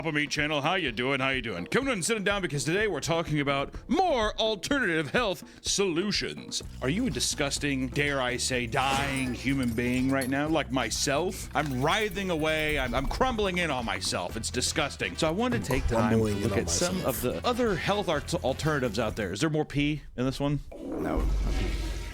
Papa Meat channel, how you doing? Coming in and sitting down because today we're talking about more alternative health solutions. Are you a disgusting, dare I say, dying human being right now, like myself? I'm writhing away. I'm crumbling in on myself. It's disgusting. So I wanted to take time to look at some of the other health alternatives out there. Is there more pee in this one? No.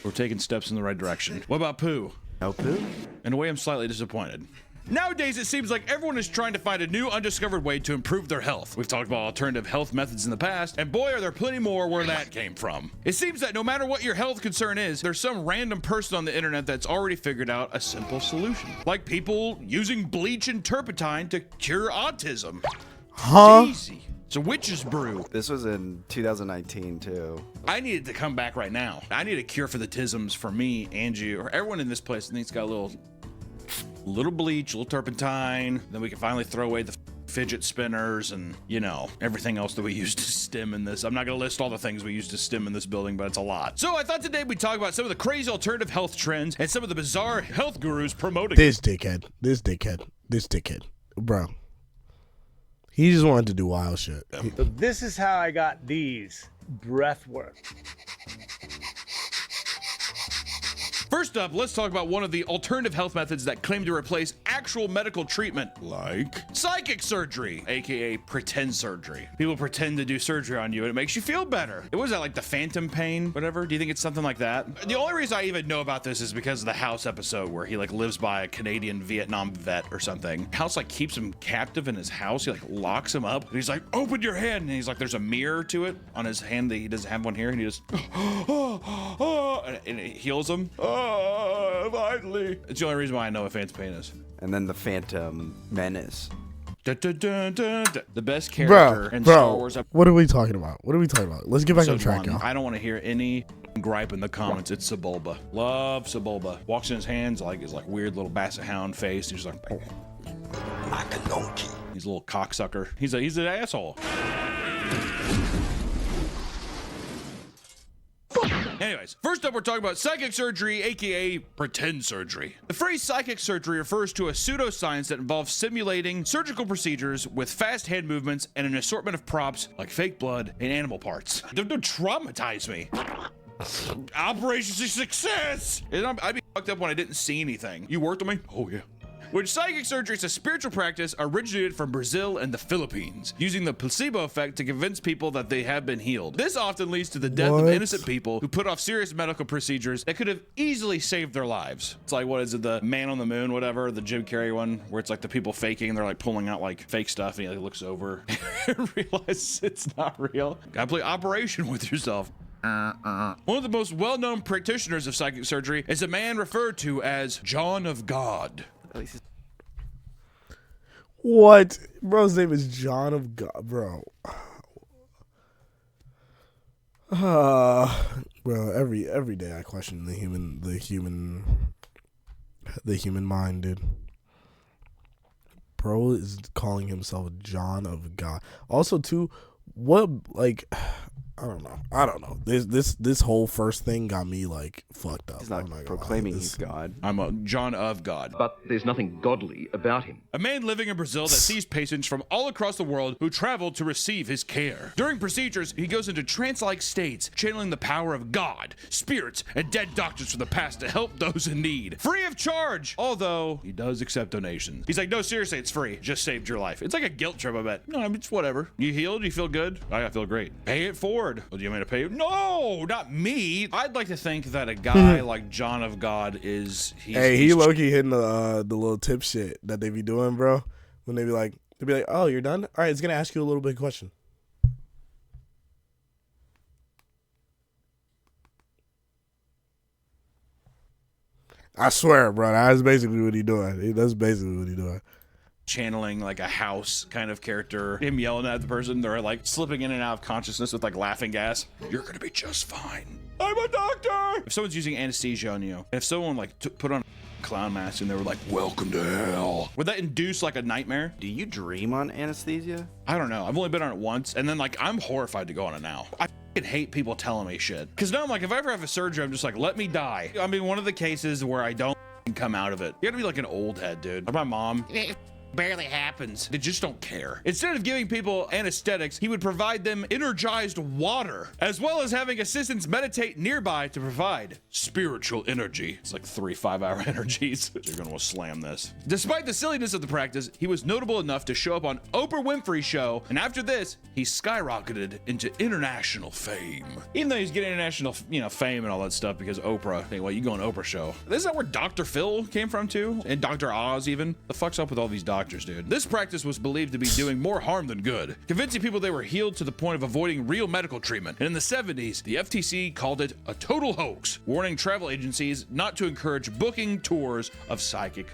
We're taking steps in the right direction. What about poo? No poo? In a way, I'm slightly disappointed. Nowadays, it seems like everyone is trying to find a new undiscovered way to improve their health. We've talked about alternative health methods in the past, and boy, are there plenty more where that came from. It seems that no matter what your health concern is, there's some random person on the internet that's already figured out a simple solution. Like people using bleach and turpentine to cure autism. Huh? Easy. It's a witch's brew. This was in 2019 too. I needed to come back right now. I need a cure for the tisms for me, Angie, or everyone in this place. I think it's got a little bleach, a little turpentine. Then we can finally throw away the fidget spinners and, you know, everything else that we used to stim in this. I'm not going to list all the things we used to stim in this building, but it's a lot. So I thought today we'd talk about some of the crazy alternative health trends and some of the bizarre health gurus promoting This dickhead. Bro. He just wanted to do wild shit. So this is how I got these breath work. First up, let's talk about one of the alternative health methods that claim to replace actual medical treatment, like psychic surgery, aka pretend surgery. People pretend to do surgery on you and it makes you feel better. What was that, like the phantom pain, whatever? Do you think it's something like that? The only reason I even know about this is because of the House episode where he like lives by a Canadian Vietnam vet or something. House like keeps him captive in his house. He like locks him up and he's like, open your hand. And he's like, there's a mirror to it on his hand that he doesn't have one here. And he just, and it heals him. Finally. It's the only reason why I know what phantom pain is. And then the Phantom Menace. The best character in Star Wars. What are we talking about? Let's get back on Episode track, 1. y'all. I don't want to hear any gripe in the comments. It's Sebulba. Love Sebulba. Walks in his hands like his like weird little basset hound face. He's like, he's a little cocksucker. He's an asshole. Anyways, first up, we're talking about psychic surgery, aka pretend surgery. The phrase psychic surgery refers to a pseudoscience that involves simulating surgical procedures with fast hand movements and an assortment of props like fake blood and animal parts. Don't traumatize me. Operation success! I'd be fucked up when I didn't see anything. You worked on me? Oh yeah. Which psychic surgery is a spiritual practice originated from Brazil and the Philippines, using the placebo effect to convince people that they have been healed. This often leads to the death of innocent people who put off serious medical procedures that could have easily saved their lives. It's like, what is it, the Man on the Moon, whatever, the Jim Carrey one, where it's like the people faking, they're like pulling out like fake stuff, and he like looks over and realizes it's not real. Gotta play Operation with yourself. One of the most well-known practitioners of psychic surgery is a man referred to as John of God. What? Bro's name is John of God, bro. Bro, every day I question the human mind, dude. Bro is calling himself John of God. Also, too, what, like, I don't know. This whole first thing got me like fucked up. He's not proclaiming he's God. I'm a John of God. But there's nothing godly about him. A man living in Brazil that sees patients from all across the world who travel to receive his care. During procedures, he goes into trance-like states, channeling the power of God, spirits, and dead doctors from the past to help those in need. Free of charge! Although, he does accept donations. He's like, no, seriously, it's free. Just saved your life. It's like a guilt trip, I bet. No, I mean, it's whatever. You healed? You feel good? I feel great. Pay it forward. Oh, do you want me to pay you? No, not me. I'd like to think that a guy like John of God is... he low-key hitting the little tip shit that they be doing, bro. When they be like, oh, you're done? All right, it's going to ask you a little bit question. I swear, bro, that's basically what he doing. That's basically what he doing. Channeling like a House kind of character, him yelling at the person, they're like slipping in and out of consciousness with like laughing gas. You're gonna be just fine. I'm a doctor. If someone's using anesthesia on you, if someone like put on a clown mask and they were like, welcome to hell, would that induce like a nightmare? Do you dream on anesthesia? I don't know. I've only been on it once, and then like I'm horrified to go on it now. I hate people telling me shit, because now I'm like, if I ever have a surgery, I'm just like, let me die. I mean, one of the cases where I don't come out of it, you gotta be like an old head, dude. Like my mom barely happens. They just don't care. Instead of giving people anesthetics, he would provide them energized water, as well as having assistants meditate nearby to provide spiritual energy. It's like 3 5-hour energies. You're gonna want to slam this. Despite the silliness of the practice, he was notable enough to show up on Oprah Winfrey's show, and after this, he skyrocketed into international fame. Even though he's getting international, fame and all that stuff because Oprah. Hey, well, you go on Oprah show. This is that where Dr. Phil came from too, and Dr. Oz even. The fuck's up with all these doctors, dude? This practice was believed to be doing more harm than good, convincing people they were healed to the point of avoiding real medical treatment. And in the 70s, the FTC called it a total hoax, warning travel agencies not to encourage booking tours of psychic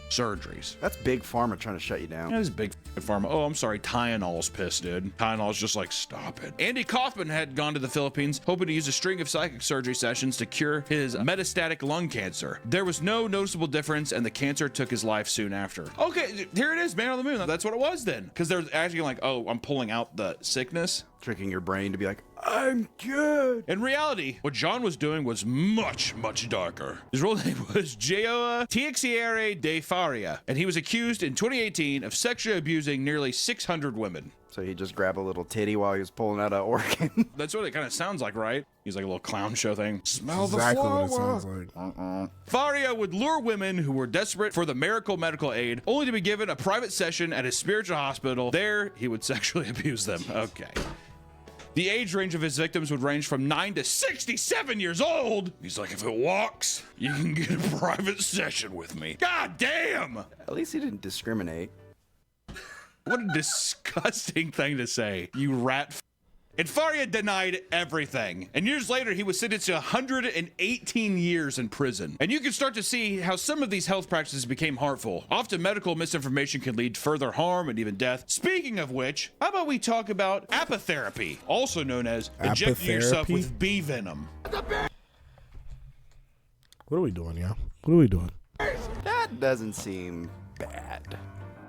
surgeries. That's big pharma trying to shut you down. That is big pharma. Oh, I'm sorry. Tylenol's pissed, dude. Tylenol's just like, stop it. Andy Kaufman had gone to the Philippines, hoping to use a string of psychic surgery sessions to cure his metastatic lung cancer. There was no noticeable difference, and the cancer took his life soon after. Okay, here it is, Man on the Moon. That's what it was then. Because they're actually like, oh, I'm pulling out the sickness. Tricking your brain to be like, I'm good. In reality, what John was doing was much, much darker. His real name was Joao Teixeira de Faria, and he was accused in 2018 of sexually abusing nearly 600 women. So he just grabbed a little titty while he was pulling out an organ. That's what it kind of sounds like, right? He's like a little clown show thing. Smell Exactly the what flower. it sounds like. Faria would lure women who were desperate for the miracle medical aid, only to be given a private session at his spiritual hospital. There, he would sexually abuse them. Okay. The age range of his victims would range from 9 to 67 years old. He's like, if it walks, you can get a private session with me. God damn! At least he didn't discriminate. What a disgusting thing to say, you rat. And Faria denied everything. And years later, he was sentenced to 118 years in prison. And you can start to see how some of these health practices became harmful. Often medical misinformation can lead to further harm and even death. Speaking of which, how about we talk about apitherapy, also known as injecting yourself Apitherapy? with bee venom. What are we doing, yeah? What are we doing? That doesn't seem bad.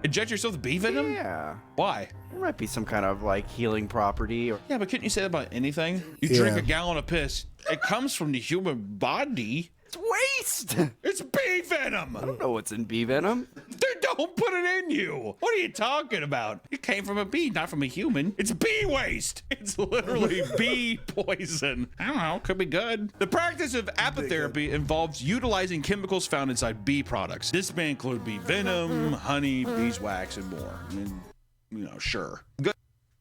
Inject yourself with bee venom? Yeah. Why? There might be some kind of like healing property or Yeah, but couldn't you say that about anything? You drink a gallon of piss. It comes from the human body. it's waste. It's bee venom. I don't know what's in bee venom. Dude, don't put it in you. What are you talking about? It came from a bee, not from a human. It's bee waste. It's literally bee poison. I don't know. Could be good. The practice of apitherapy involves utilizing chemicals found inside bee products. This may include bee venom, honey, beeswax, and more. I mean, sure. Go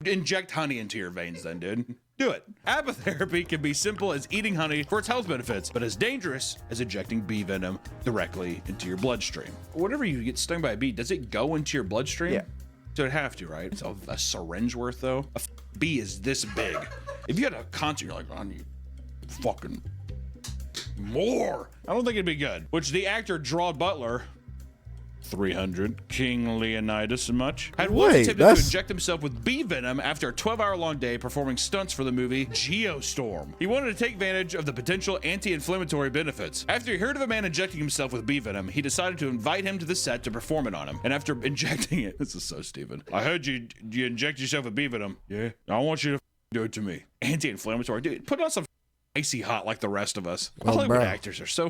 inject honey into your veins then, dude. Do it. Apitherapy can be simple as eating honey for its health benefits, but as dangerous as injecting bee venom directly into your bloodstream. Whenever you get stung by a bee, does it go into your bloodstream? Yeah. So it'd have to, right? It's a syringe worth, though. A bee is this big. If you had a concert, you're like, I need fucking more. I don't think it'd be good. Which the actor Gerard Butler, 300, King Leonidas and much, had once Wait, attempted to that's- inject himself with bee venom after a 12-hour-long day performing stunts for the movie Geostorm. He wanted to take advantage of the potential anti-inflammatory benefits. After he heard of a man injecting himself with bee venom, he decided to invite him to the set to perform it on him. And after injecting it, this is so stupid. I heard you inject yourself with bee venom. Yeah. I want you to do it to me. Anti-inflammatory. Dude, put on some icy hot like the rest of us. Oh, Hollywood bro. actors are so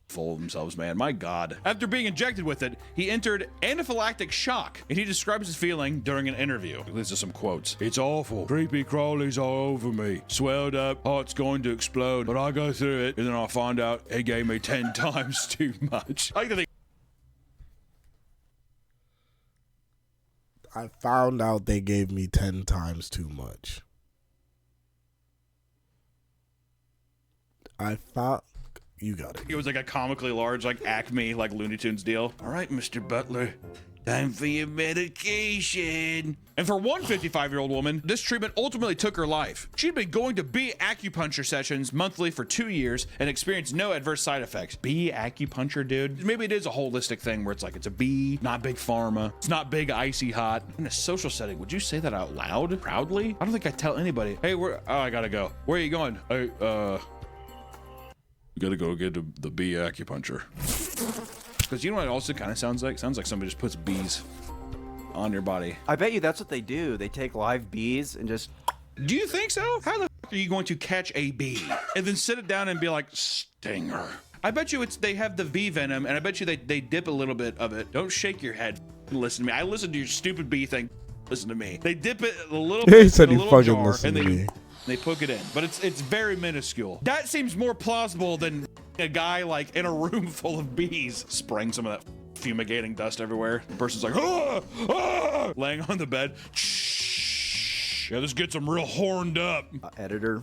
full of themselves, man. My God. After being injected with it, he entered anaphylactic shock, and he describes his feeling during an interview. These are some quotes. It's awful. Creepy crawlies all over me. Swelled up, heart's going to explode. But I go through it, and then I find out he gave me 10 times too much. I like to think I found out they gave me 10 times too much. You got it. it was like a comically large, like Acme, like Looney Tunes deal. All right, Mr. Butler, time for your medication. And for one 55-year-old woman, this treatment ultimately took her life. She'd been going to bee acupuncture sessions monthly for 2 years and experienced no adverse side effects. Bee acupuncture, dude? Maybe it is a holistic thing where it's like it's a bee, not big pharma. It's not big icy hot. In a social setting, would you say that out loud, proudly? I don't think I tell anybody. Hey, I gotta go. Where are you going? Hey, we gotta go get the bee acupuncture. Because you know what it also kind of sounds like? Sounds like somebody just puts bees on your body. I bet you that's what they do. They take live bees and just. Do you think so? How the f are you going to catch a bee and then sit it down and be like, stinger? I bet you they have the bee venom, and I bet you they dip a little bit of it. Don't shake your head. listen to me. I listen to your stupid bee thing. Listen to me. They dip it a little He bit said in a he little fucking jar, listened and to me. they poke it in. But it's very minuscule. That seems more plausible than a guy like in a room full of bees spraying some of that fumigating dust everywhere. The person's like, laying on the bed. Shh. Yeah, this gets them real horned up. Editor,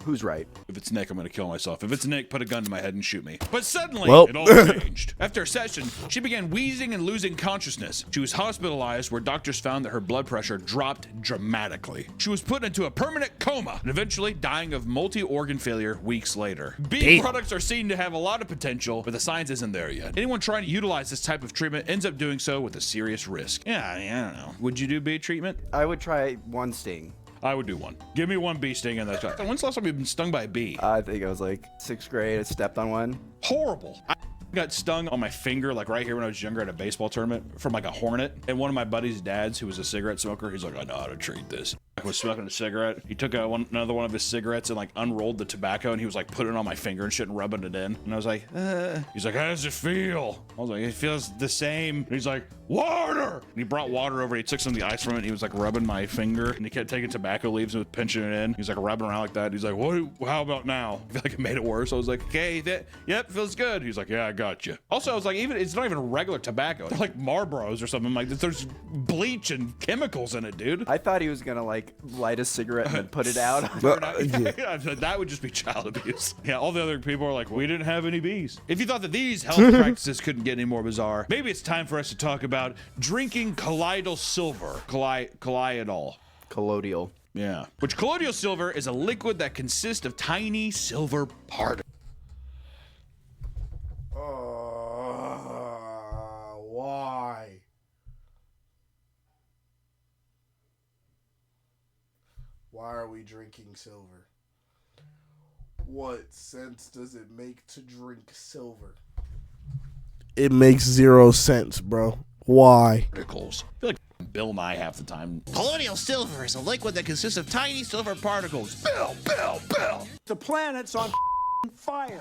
who's right? If it's Nick, I'm gonna kill myself. If it's Nick, put a gun to my head and shoot me. But suddenly, Well. it all changed. After a session, she began wheezing and losing consciousness. She was hospitalized where doctors found that her blood pressure dropped dramatically. She was put into a permanent coma and eventually dying of multi-organ failure weeks later. Bee products are seen to have a lot of potential, but the science isn't there yet. Anyone trying to utilize this type of treatment ends up doing so with a serious risk. Yeah, I don't know. Would you do bee treatment? I would try one sting. I would do one. Give me one bee sting and that's right. When's the last time you've been stung by a bee? I think I was like 6th grade. I stepped on one. Horrible. I got stung on my finger, like right here when I was younger at a baseball tournament from like a hornet. And one of my buddy's dads, who was a cigarette smoker, he's like, I know how to treat this. I was smoking a cigarette. He took another one of his cigarettes and like unrolled the tobacco and he was like putting it on my finger and shit and rubbing it in. And I was like, He's like, how does it feel? I was like, it feels the same. And he's like, water! And he brought water over. He took some of the ice from it and he was like rubbing my finger. And he kept taking tobacco leaves and was pinching it in. He's like rubbing around like that. He's like, how about now? I feel like it made it worse. I was like, okay, yep, feels good. He's like, yeah, I got you. Also, I was like, it's not even regular tobacco. They're like Marlboros or something. Like, there's bleach and chemicals in it, dude. I thought he was gonna like light a cigarette and then put it out. Yeah, that would just be child abuse. Yeah, all the other people are like, we didn't have any bees. If you thought that these health practices couldn't get any more bizarre, maybe it's time for us to talk about drinking colloidal silver. Colloidal. Colloidal. Yeah. Which colloidal silver is a liquid that consists of tiny silver particles. Why? Why are we drinking silver? What sense does it make to drink silver? It makes 0 sense, bro. Why? Particles. I feel like Bill Nye half the time. Colloidal silver is a liquid that consists of tiny silver particles. Bill. The planet's on fire.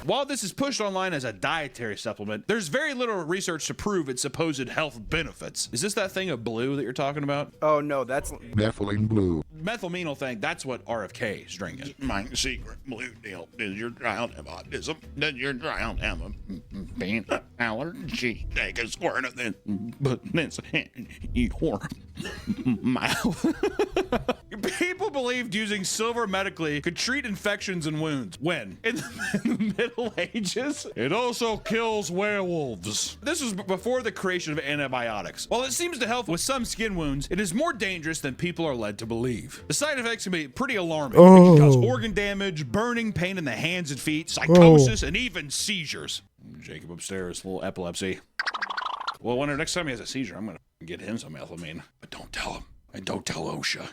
While this is pushed online as a dietary supplement, there's very little research to prove its supposed health benefits. Is this that thing of blue that you're talking about? Oh no, that's Methylene blue. Methylamine thing, that's what RFK is drinking. My secret blue deal is your child have autism. Does your child have a peanut allergy? Take a squirt of this, but this in your mouth. People believed using silver medically could treat infections and wounds. When? In the Middle Ages? It also kills werewolves. This was before the creation of antibiotics. While it seems to help with some skin wounds, it is more dangerous than people are led to believe. The side effects can be pretty alarming. It can cause organ damage, burning, pain in the hands and feet, psychosis, and even seizures. Jacob upstairs, a little epilepsy. Well, when next time he has a seizure, I'm gonna get him some methylamine. But don't tell him. And don't tell OSHA.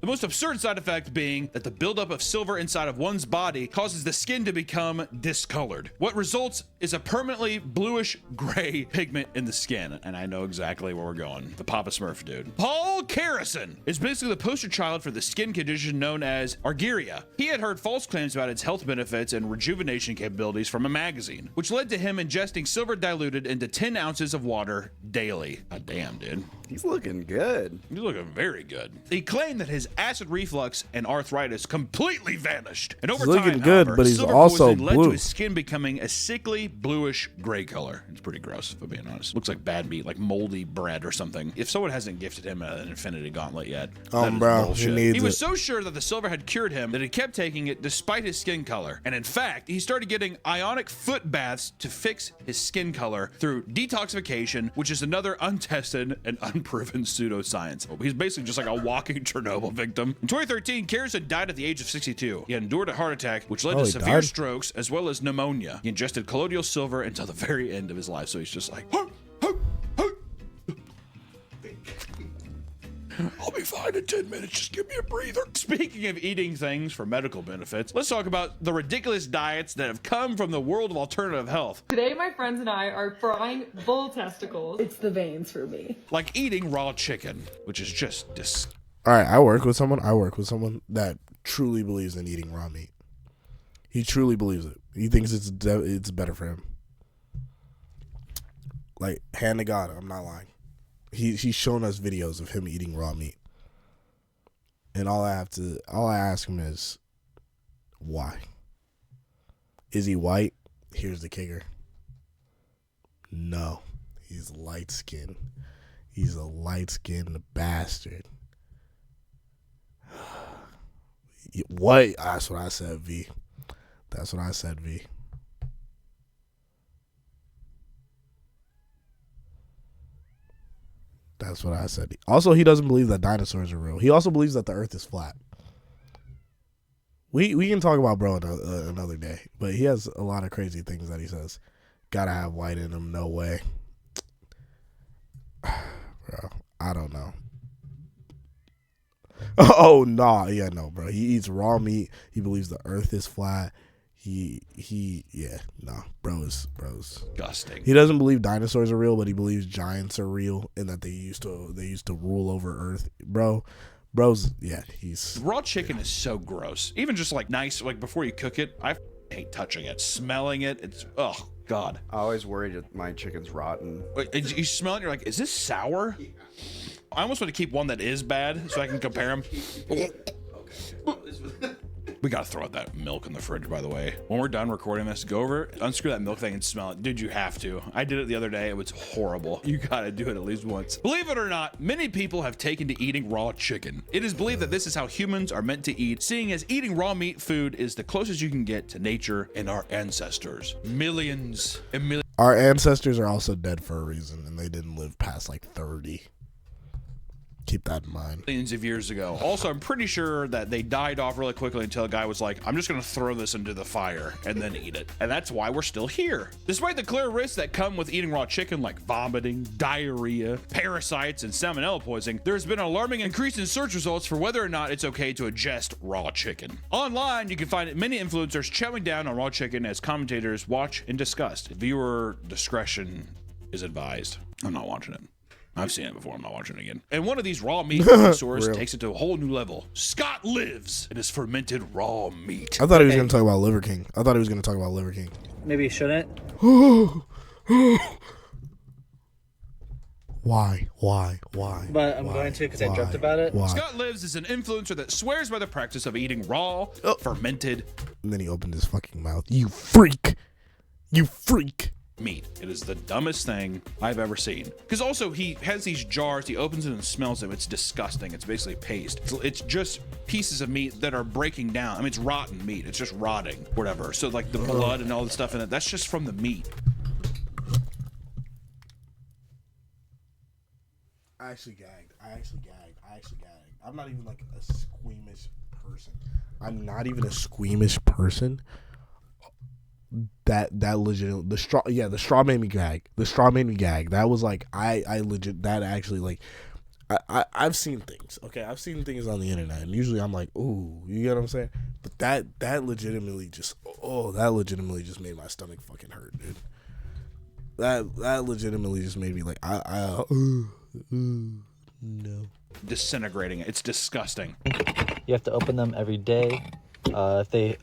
The most absurd side effect being that the buildup of silver inside of one's body causes the skin to become discolored. What results is a permanently bluish gray pigment in the skin. And I know exactly where we're going. The Papa Smurf dude. Paul Carrison is basically the poster child for the skin condition known as argyria. He had heard false claims about its health benefits and rejuvenation capabilities from a magazine, which led to him ingesting silver diluted into 10 ounces of water daily. God damn, dude. he's looking good. He's looking very good. He claimed that his acid reflux and arthritis completely vanished. And over He's time, looking good, however, but he's silver also poisoning led to blue. his skin becoming a sickly bluish gray color. It's pretty gross, if I'm being honest. Looks like bad meat, like moldy bread or something. If someone hasn't gifted him an Infinity Gauntlet yet, that is bro, bullshit. he needs He was it. so sure that the silver had cured him that he kept taking it despite his skin color. And in fact, he started getting ionic foot baths to fix his skin color through detoxification, which is another untested and unproven pseudoscience. He's basically just like a walking Chernobyl victim. In 2013, Carrison died at the age of 62. He endured a heart attack, which led to he severe died? strokes as well as pneumonia. He ingested colloidal silver until the very end of his life. So he's just like, I'll be fine in 10 minutes. Just give me a breather. Speaking of eating things for medical benefits, let's talk about the ridiculous diets that have come from the world of alternative health, Today, my friends and I are frying bull testicles. It's the veins for me. like eating raw chicken, which is just disgusting. All right, I work with someone that truly believes in eating raw meat. He truly believes it. He thinks it's better for him. Like, hand to God, I'm not lying. He's shown us videos of him eating raw meat. And all I ask him is, why? Is he white? Here's the kicker. No. He's light skinned. He's a light skinned bastard. What? That's what I said, V. That's what I said, V. That's what I said. Also, he doesn't believe that dinosaurs are real. He also believes that the earth is flat. We can talk about bro another day, but he has a lot of crazy things that he says. Gotta have white in him, no way. Bro, I don't know. Oh, nah, yeah, no, bro. He eats raw meat. He believes the earth is flat. Bro is Disgusting. He doesn't believe dinosaurs are real, but he believes giants are real and that they used to rule over Earth. He's Raw chicken is so gross. Even just like nice, like before you cook it, I hate touching it, smelling it. It's God. I always worried that my chicken's rotten. Wait, you smell it, you're like, is this sour? I almost want to keep one that is bad so I can compare them. We gotta throw out that milk in the fridge, by the way. When we're done recording this, go over, unscrew that milk thing and smell it. Dude, you have to. I did it the other day. It was horrible. You gotta do it at least once. Believe it or not, many people have taken to eating raw chicken. It is believed that this is how humans are meant to eat, seeing as eating raw meat food is the closest you can get to nature and our ancestors. Millions and millions. Our ancestors are also dead for a reason, and they didn't live past like 30. Keep that in mind. Millions of years ago. Also, I'm pretty sure that they died off really quickly until a guy was like, I'm just gonna throw this into the fire and then eat it. And that's why we're still here. Despite the clear risks that come with eating raw chicken, like vomiting, diarrhea, parasites, and salmonella poisoning, there's been an alarming increase in search results for whether or not it's okay to ingest raw chicken. Online, you can find many influencers chowing down on raw chicken as commentators watch and discuss. Viewer discretion is advised. I'm not watching it. I've seen it before. I'm not watching it again. And one of these raw meat stores takes it to a whole new level. Scott Lives. It is fermented raw meat. I thought he was going to talk about Liver King. Maybe you shouldn't. Why? But I'm going to because I dreamt about it. Why? Scott Lives is an influencer that swears by the practice of eating raw, fermented And then he opened his fucking mouth. You freak. meat. It is the dumbest thing I've ever seen. Because also he has these jars, he opens it and smells them. It's disgusting. It's basically paste. It's just pieces of meat that are breaking down. I mean, it's rotten meat. It's just rotting, whatever. So like the blood and all the stuff in it, that's just from the meat. I actually gagged. I'm not even like a squeamish person. That legit the straw made me gag. That was like I legit that actually like I've seen things. Okay, I've seen things on the internet, and usually I'm like, ooh, you get what I'm saying? But that legitimately just made my stomach fucking hurt, dude. That legitimately just made me like no. Disintegrating it. It's disgusting. You have to open them every day. If they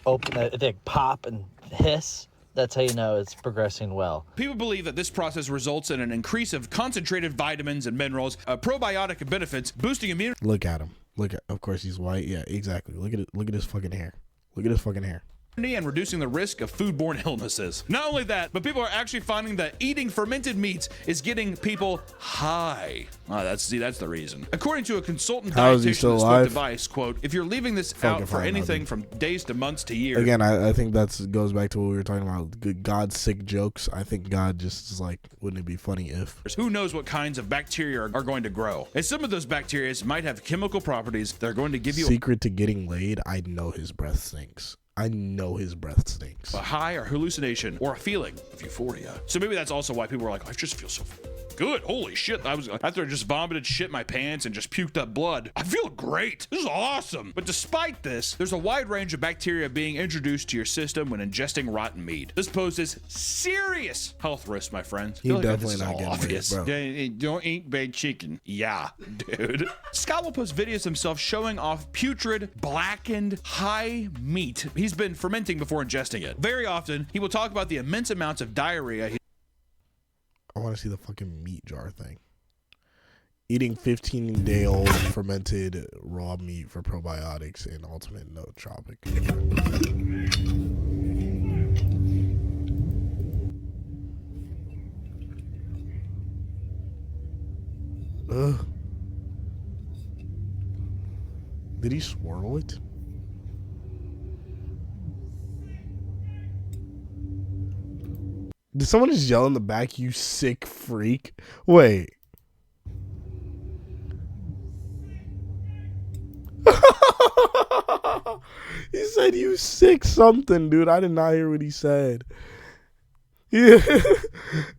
pop and hiss, that's how you know it's progressing well. People believe that this process results in an increase of concentrated vitamins and minerals, probiotic benefits, boosting immunity. Look at him. Of course he's white. Yeah, exactly. Look at his fucking hair. And reducing the risk of foodborne illnesses. Not only that, but people are actually finding that eating fermented meats is getting people high. That's the reason. According to a consultant How is he dietitian still that spoke alive? to Vice, quote, if you're leaving this out for anything from days to months to years. Again, I think that goes back to what we were talking about. God's sick jokes. I think God just is like, wouldn't it be funny if? Who knows what kinds of bacteria are going to grow? And some of those bacteria might have chemical properties that are going to give you Secret to getting laid, I know his breath stinks. a high or hallucination or a feeling of euphoria. So maybe that's also why people are like, I just feel so good. Holy shit. After I just vomited shit in my pants and just puked up blood, I feel great. This is awesome. But despite this, there's a wide range of bacteria being introduced to your system when ingesting rotten meat. This poses serious health risks, my friends. He definitely not getting obvious. bro. Don't eat baked chicken. Yeah, dude. Scott will post videos himself showing off putrid, blackened, high meat he's been fermenting before ingesting it. Very often, he will talk about the immense amounts of diarrhea I want to see the fucking meat jar thing. Eating 15-day-old fermented raw meat for probiotics in ultimate nootropic. Ugh. Did he swirl it? Did someone just yell in the back, "You sick freak"? Wait. He said, "You sick something," dude. I did not hear what he said. Yeah.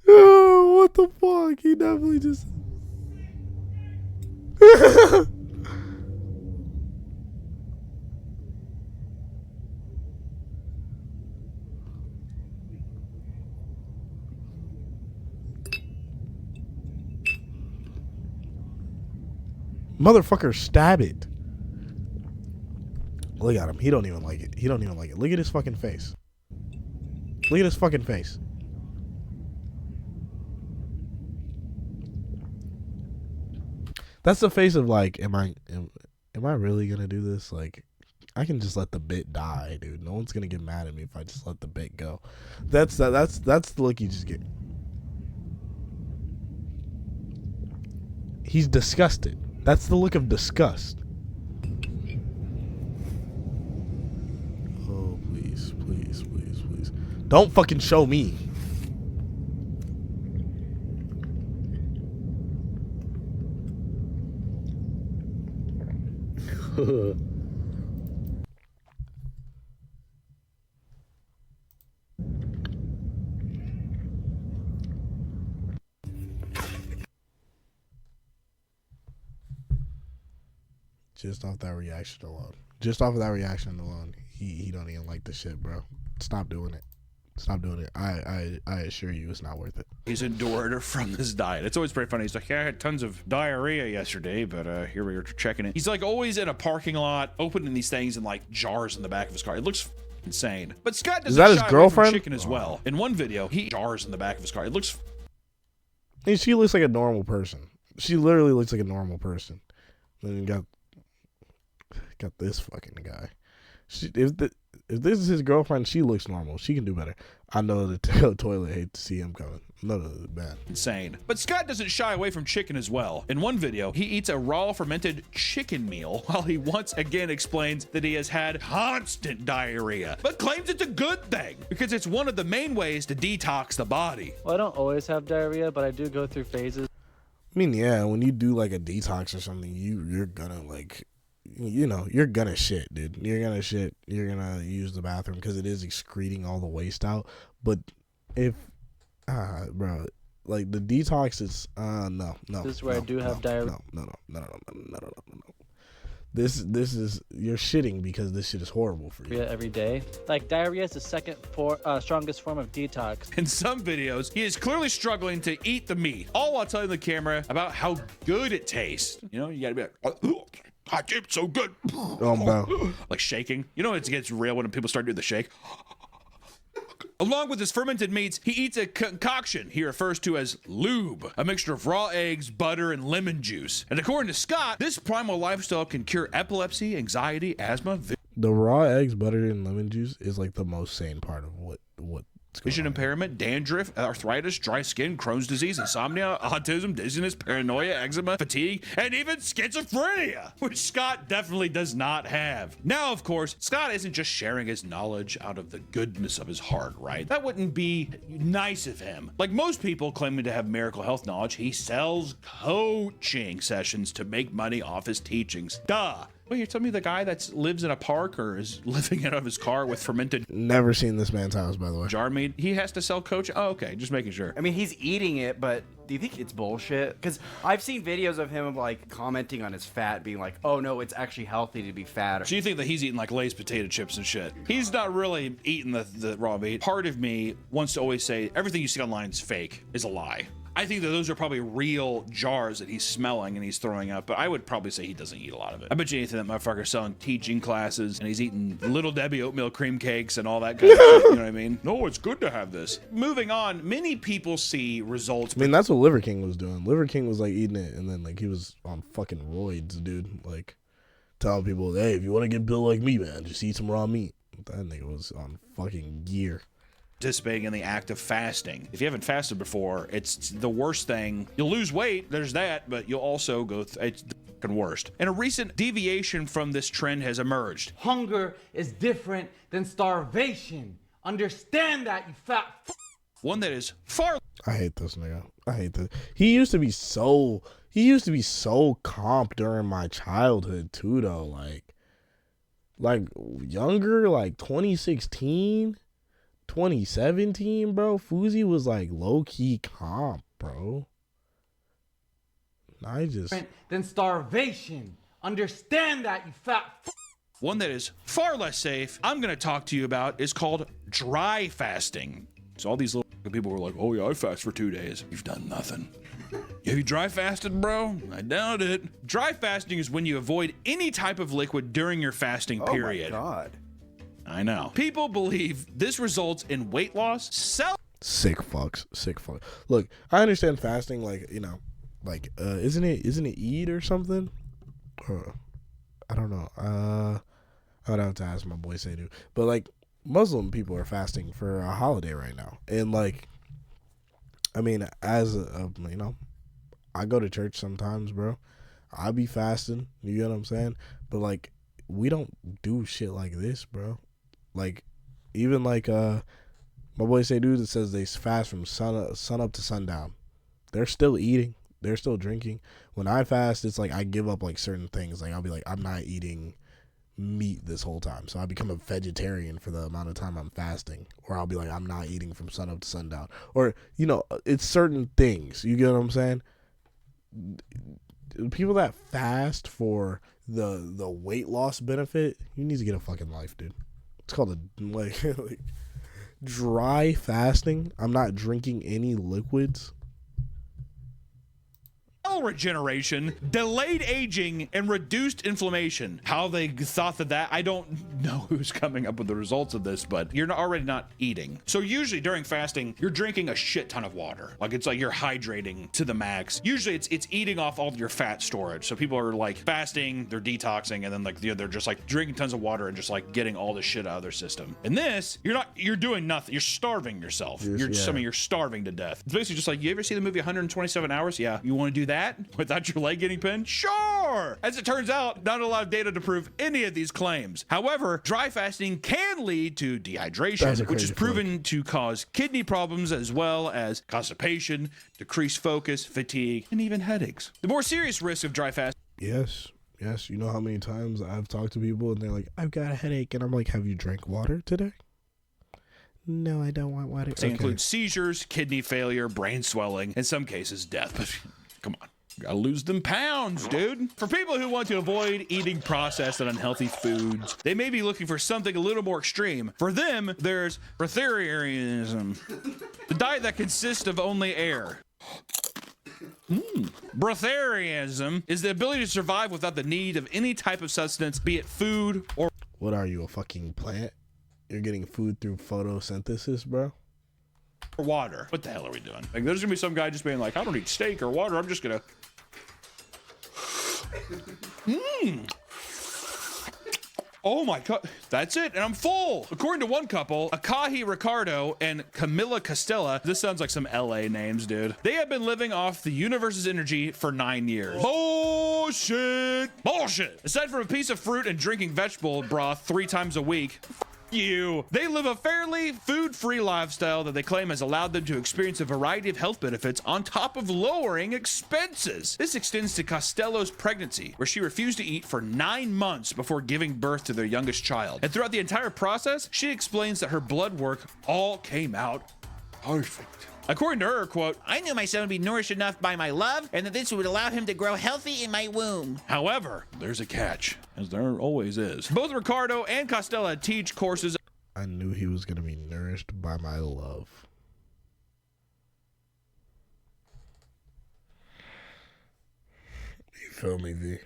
Oh, what the fuck? He definitely just... Motherfucker, stab it. Look at him. He don't even like it. He don't even like it. Look at his fucking face. Look at his fucking face. That's the face of like, am I really gonna do this? Like, I can just let the bit die, dude. No one's gonna get mad at me if I just let the bit go. That's the look you just get. He's disgusted. That's the look of disgust. Oh, please, please, please, please. Don't fucking show me. Just off that reaction alone. Just off of that reaction alone, he don't even like the shit, bro. Stop doing it. Stop doing it. I assure you it's not worth it. He's endured from this diet. It's always pretty funny. He's like, yeah, I had tons of diarrhea yesterday, but here we are checking it. He's like always in a parking lot, opening these things in like jars in the back of his car. It looks insane. But Scott doesn't that his shy away girlfriend? from chicken as well. In one video, he jars in the back of his car. It looks... And she looks like a normal person. She literally looks like a normal person. Then you got this fucking guy. If this is his girlfriend, she looks normal. She can do better. I know the toilet hates to see him coming. None of it bad. Insane. But Scott doesn't shy away from chicken as well. In one video, he eats a raw fermented chicken meal while he once again explains that he has had constant diarrhea, but claims it's a good thing because it's one of the main ways to detox the body. Well, I don't always have diarrhea, but I do go through phases. I mean, yeah, when you do like a detox or something, you're gonna like, you know, you're gonna shit, dude. You're gonna shit. You're gonna use the bathroom because it is excreting all the waste out. But if, bro, like the detox is, no. This is where I do have diarrhea. No. This is, you're shitting because this shit is horrible for you. Every day. Like diarrhea is the second strongest form of detox. In some videos, he is clearly struggling to eat the meat, all while telling the camera about how good it tastes. You know, you gotta be like, I keep so good. Oh, bro. Like shaking. You know, it gets real when people start doing the shake. Along with his fermented meats, he eats a concoction he refers to as lube, a mixture of raw eggs, butter, and lemon juice. And according to Scott, this primal lifestyle can cure epilepsy, anxiety, asthma, The raw eggs, butter, and lemon juice is like the most sane part of what's going vision on. impairment, dandruff, arthritis, dry skin, Crohn's disease, insomnia, autism, dizziness, paranoia, eczema, fatigue, and even schizophrenia, which Scott definitely does not have. Now, of course, Scott isn't just sharing his knowledge out of the goodness of his heart, right? That wouldn't be nice of him. Like most people claiming to have miracle health knowledge, he sells coaching sessions to make money off his teachings. Duh. Wait, you're telling me the guy that lives in a park or is living out of his car with fermented Never seen this man's house, by the way. jar meat, he has to sell coach? Oh, okay, just making sure. I mean, he's eating it, but do you think it's bullshit? Because I've seen videos of him like commenting on his fat, being like, "Oh no, it's actually healthy to be fat." So you think that he's eating like Lay's potato chips and shit? He's not really eating the raw meat. Part of me wants to always say everything you see online is fake, is a lie. I think that those are probably real jars that he's smelling and he's throwing up, but I would probably say he doesn't eat a lot of it. I bet you anything that motherfucker's selling teaching classes and he's eating Little Debbie oatmeal cream cakes and all that kind of shit, you know what I mean? No, it's good to have this. Moving on, many people see results. I mean, that's what Liver King was doing. Liver King was like eating it, and then like he was on fucking roids, dude. Like telling people, hey, if you want to get built like me, man, just eat some raw meat. That nigga was on fucking gear. Participating in the act of fasting. If you haven't fasted before, it's the worst thing. You'll lose weight, there's that, but you'll also go it's the fucking worst. And a recent deviation from this trend has emerged. Hunger is different than starvation. Understand that, you fat One that is far I hate this nigga. I hate this. He used to be so comp during my childhood too, though. Like younger, like 2016. 2017, bro, Fuzi was like low-key comp, bro. different than starvation. Understand that, you fat One that is far less safe I'm going to talk to you about is called dry fasting. So all these little people were like, oh yeah, I fast for 2 days. You've done nothing. Have you dry fasted, bro? I doubt it. Dry fasting is when you avoid any type of liquid during your fasting period. Oh my god. I know. People believe this results in weight loss, Sick fucks. Look, I understand fasting, like, you know, like, isn't it Eid or something? I don't know. I would have to ask my boy Sadu. But like, Muslim people are fasting for a holiday right now, and like, I mean, as a you know, I go to church sometimes, bro. I be fasting. You get what I'm saying? But like, we don't do shit like this, bro. Like, even like my boy Sadu that says they fast from sun up to sundown. They're still eating. They're still drinking. When I fast, it's like I give up like certain things. Like I'll be like, I'm not eating meat this whole time. So I become a vegetarian for the amount of time I'm fasting. Or I'll be like, I'm not eating from sun up to sundown. Or, you know, it's certain things. You get what I'm saying? People that fast for the weight loss benefit, you need to get a fucking life, dude. It's called a like dry fasting. I'm not drinking any liquids. cell regeneration, delayed aging, and reduced inflammation. How they thought that I don't know who's coming up with the results of this, but you're already not eating. So usually during fasting, you're drinking a shit ton of water. Like it's like you're hydrating to the max. Usually it's eating off all of your fat storage. So people are like fasting, they're detoxing, and then like they're just like drinking tons of water and just like getting all the shit out of their system. And this, you're doing nothing. You're starving yourself. You're starving to death. It's basically just like, you ever see the movie 127 Hours? Yeah. You want to do that without your leg getting pinned? Sure. As it turns out, not a lot of data to prove any of these claims. However, dry fasting can lead to dehydration, which is proven to cause kidney problems as well as constipation, decreased focus, fatigue, and even headaches. The more serious risk of dry fasting. Yes. You know how many times I've talked to people and they're like, I've got a headache. And I'm like, have you drank water today? No, I don't want water. They include seizures, kidney failure, brain swelling, in some cases death. But come on. Gotta lose them pounds, dude. For people who want to avoid eating processed and unhealthy foods, they may be looking for something a little more extreme. For them, there's breatharianism, the diet that consists of only air. Breatharianism is the ability to survive without the need of any type of sustenance, be it food or... What are you, a fucking plant? You're getting food through photosynthesis, bro? water. What the hell are we doing? Like, there's gonna be some guy just being like, I don't eat steak or water. I'm just gonna... Oh my god, that's it, and I'm full. According to one couple, Akahi Ricardo and Camila Costella, this sounds like some LA names, dude. They have been living off the universe's energy for 9 years. Bullshit. Aside from a piece of fruit and drinking vegetable broth 3 times a week, they live a fairly food-free lifestyle that they claim has allowed them to experience a variety of health benefits on top of lowering expenses. This extends to Costello's pregnancy, where she refused to eat for 9 months before giving birth to their youngest child. And throughout the entire process, she explains that her blood work all came out perfect. According to her, quote, I knew my son would be nourished enough by my love and that this would allow him to grow healthy in my womb. However, there's a catch, as there always is. Both Ricardo and Costella teach courses. I knew he was going to be nourished by my love. Feel me, V.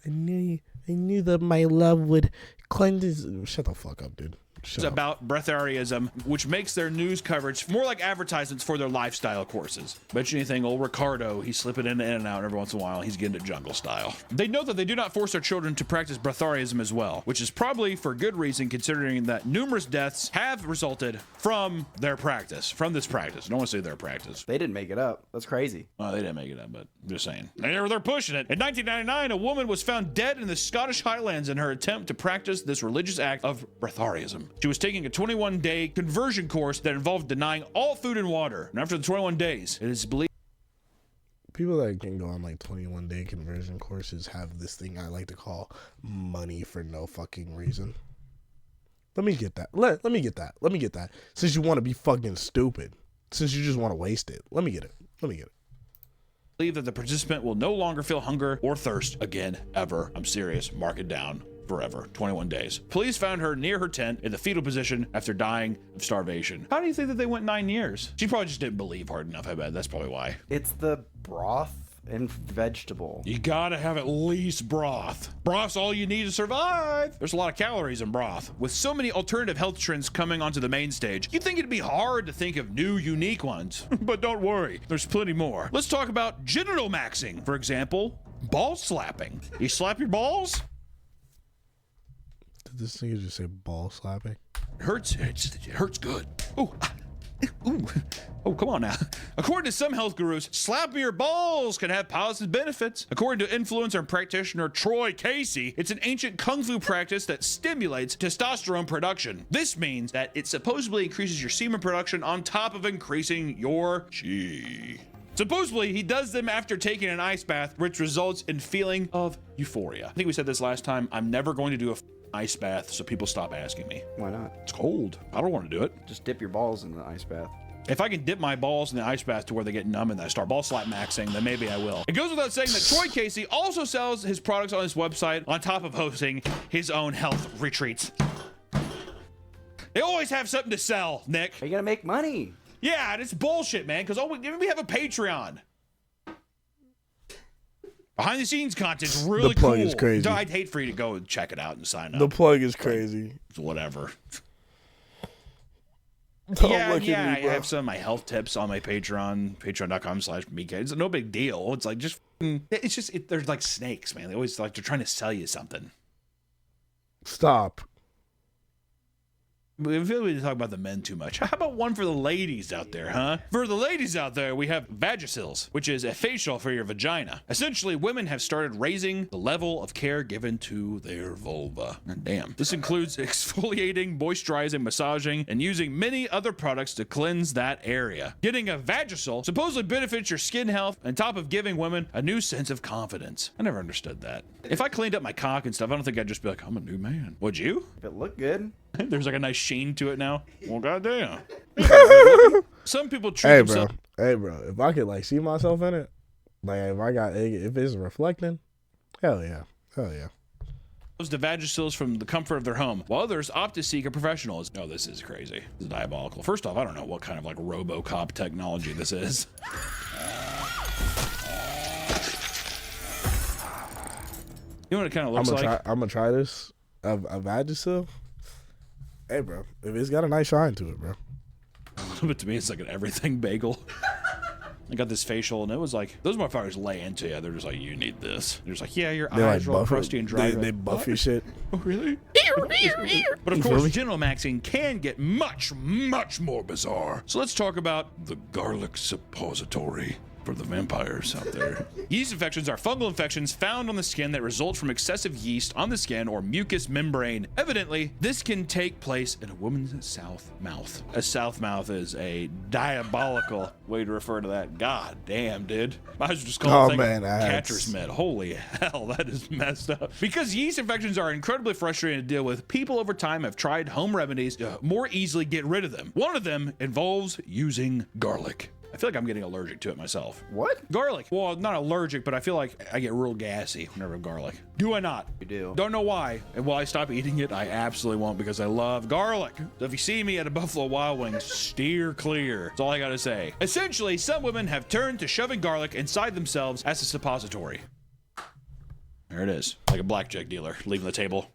I knew that my love would cleanse his... Shut the fuck up, dude. It's about breatharianism, which makes their news coverage more like advertisements for their lifestyle courses. Bet you anything, old Ricardo, he's slipping in and out every once in a while. He's getting to jungle style. They note that they do not force their children to practice breatharianism as well, which is probably for good reason, considering that numerous deaths have resulted from their practice, from this practice. I don't want to say their practice. They didn't make it up. That's crazy. Well, they didn't make it up, but I'm just saying. They're pushing it. In 1999, a woman was found dead in the Scottish Highlands in her attempt to practice this religious act of breatharianism. She was taking a 21-day conversion course that involved denying all food and water. And after the 21 days, it is believed people that can go on like 21-day conversion courses have this thing I like to call money for no fucking reason. Let me get that. Let me get that. Let me get that. Since you want to be fucking stupid. Since you just want to waste it. Let me get it. Let me get it. Believe that the participant will no longer feel hunger or thirst again, ever. I'm serious. Mark it down. Forever. 21 days. Police found her near her tent in the fetal position after dying of starvation. How do you think that they went 9 years? She probably just didn't believe hard enough, I bet. That's probably why. It's the broth and vegetable. You gotta have at least broth. Broth's all you need to survive. There's a lot of calories in broth. With so many alternative health trends coming onto the main stage, you'd think it'd be hard to think of new, unique ones. But don't worry, there's plenty more. Let's talk about genital maxing. For example, ball slapping. You slap your balls? Did this nigga just say ball slapping? It hurts. It hurts good. Ooh. Ooh. Oh, come on now. According to some health gurus, slapping your balls can have positive benefits. According to influencer and practitioner Troy Casey, it's an ancient kung fu practice that stimulates testosterone production. This means that it supposedly increases your semen production on top of increasing your chi. Supposedly, he does them after taking an ice bath, which results in feeling of euphoria. I think we said this last time. I'm never going to do a ice bath, so people stop asking me. Why not? It's cold. I don't want to do it. Just dip your balls in the ice bath. If I can dip my balls in the ice bath to where they get numb and I start ball slap maxing, then maybe I will. It goes without saying that Troy Casey also sells his products on his website on top of hosting his own health retreats. They always have something to sell, Nick. Are you gonna make money? Yeah, and it's bullshit, man, because we have a Patreon. Behind the scenes content's really The plug cool. is crazy. I'd hate for you to go and check it out and sign up. The plug is crazy. Whatever. Don't yeah, look at me, I bro. have some of my health tips on my Patreon, patreon.com/BK. It's no big deal. It's like they're like snakes, man. They always they're trying to sell you something. Stop. We feel we talk about the men too much. How about one for the ladies out there, huh? For the ladies out there, we have Vagisil, which is a facial for your vagina. Essentially, women have started raising the level of care given to their vulva. Damn. This includes exfoliating, moisturizing, massaging, and using many other products to cleanse that area. Getting a Vagisil supposedly benefits your skin health on top of giving women a new sense of confidence. I never understood that. If I cleaned up my cock and stuff, I don't think I'd just be like, I'm a new man. Would you? If it looked good. There's like a nice sheen to it now. Well, goddamn. Some people treat Hey, themselves. bro. Hey, bro. If I could like see myself in it, like if it's reflecting, hell yeah. Hell yeah. To Vagisil from the comfort of their home, while others opt to seek a professional. Oh, this is crazy. This is diabolical. First off, I don't know what kind of like RoboCop technology this is. You know what it kind of looks like? I'm gonna try this. A Vagisil. Hey, bro. If it's got a nice shine to it, bro. But to me, it's like an everything bagel. I got this facial, and it was like, those motherfuckers lay into you. They're just like, you need this. They're just like, yeah, your They're eyes like are all buff crusty and dry. They buff your shit. Oh, really? But of course, genital maxing can get much, much more bizarre. So let's talk about the garlic suppository for the vampires out there. Yeast infections are fungal infections found on the skin that result from excessive yeast on the skin or mucous membrane. Evidently, this can take place in a woman's south mouth. A south mouth is a diabolical way to refer to that. God damn, dude. I was just calling it catcher's mitt. Holy hell, that is messed up. Because yeast infections are incredibly frustrating to deal with, people over time have tried home remedies to more easily get rid of them. One of them involves using garlic. I feel like I'm getting allergic to it myself. What? Garlic. Well, not allergic, but I feel like I get real gassy whenever I have garlic. Do I not? You do. Don't know why. And will I stop eating it? I absolutely won't because I love garlic. So if you see me at a Buffalo Wild Wings, steer clear. That's all I gotta say. Essentially, some women have turned to shoving garlic inside themselves as a suppository. There it is, like a blackjack dealer leaving the table,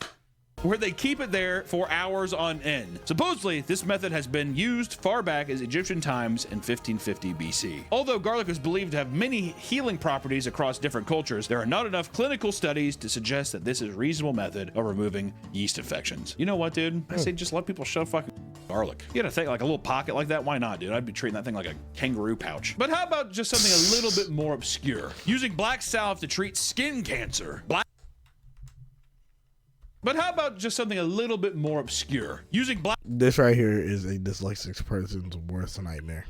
where they keep it there for hours on end. Supposedly, this method has been used far back as Egyptian times in 1550 BC. Although garlic is believed to have many healing properties across different cultures, there are not enough clinical studies to suggest that this is a reasonable method of removing yeast infections. You know what, dude? I say just let people shove fucking garlic. You gotta think, like a little pocket like that, why not, dude? I'd be treating that thing like a kangaroo pouch. But how about just something a little bit more obscure? Using black salve to treat skin cancer. But how about just something a little bit more obscure? Using black... This right here is a dyslexic person's worst nightmare.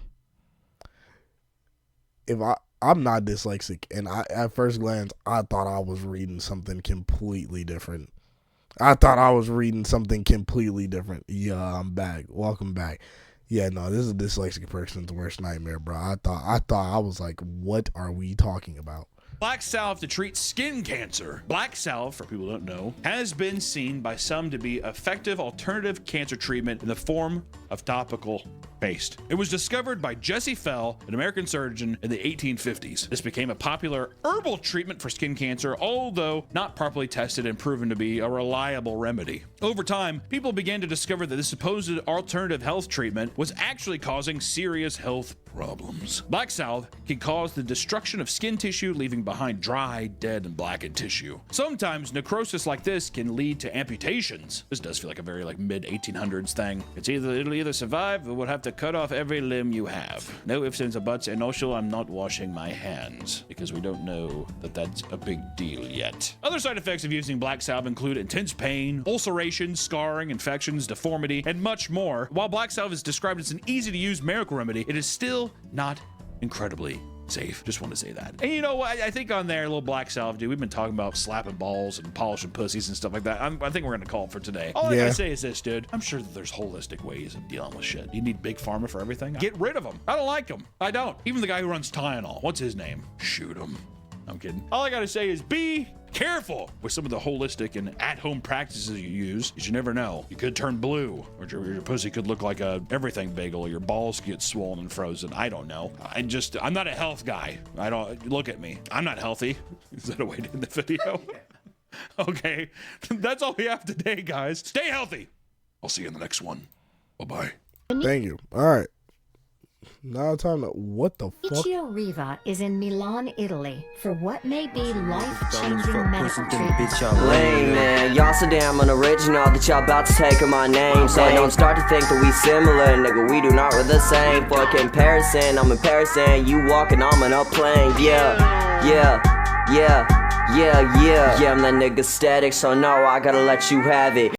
If I'm not dyslexic, and at first glance, I thought I was reading something completely different. Yeah, I'm back. Welcome back. Yeah, no, this is a dyslexic person's worst nightmare, bro. I thought I was like, what are we talking about? Black salve to treat skin cancer. Black salve, for people who don't know, has been seen by some to be effective alternative cancer treatment in the form of topical paste. It was discovered by Jesse Fell, an American surgeon, in the 1850s. This became a popular herbal treatment for skin cancer, although not properly tested and proven to be a reliable remedy. Over time, people began to discover that this supposed alternative health treatment was actually causing serious health problems. Black salve can cause the destruction of skin tissue, leaving behind dry, dead, and blackened tissue. Sometimes necrosis like this can lead to amputations. This does feel like a very mid 1800s thing. It'll either survive or we'll have to cut off every limb you have. No ifs, ands, or buts, and also I'm not washing my hands because we don't know that that's a big deal yet. Other side effects of using black salve include intense pain, ulcerations, scarring, infections, deformity, and much more. While black salve is described as an easy to use miracle remedy, it is still not incredibly safe. Just want to say that. And you know what? I think on there, a little black salve, dude, we've been talking about slapping balls and polishing pussies and stuff like that. I think we're going to call it for today. All I gotta say is this, dude. I'm sure that there's holistic ways of dealing with shit. You need big pharma for everything. Get rid of them. I don't like them. I don't. Even the guy who runs Tylenol. What's his name? Shoot him. I'm kidding. All I gotta say is be careful with some of the holistic and at-home practices you use, because you never know. You could turn blue, or your pussy could look like a everything bagel, or your balls get swollen and frozen. I don't know. I'm not a health guy. I don't, look at me. I'm not healthy. Is that a way to end the video? Okay, that's all we have today, guys. Stay healthy. I'll see you in the next one. Bye-bye. Thank you. All right. Now time to, what the fuck? Michio Riva is in Milan, Italy for what may be life-changing medical treatment. Lame, man. Y'all so damn unoriginal that y'all about to take my name. So don't start to think that we similar, nigga. We do not we're the same. For comparison, I'm in Paris and you walking on a plane. Yeah, I'm that nigga static, so no, I gotta let you have it.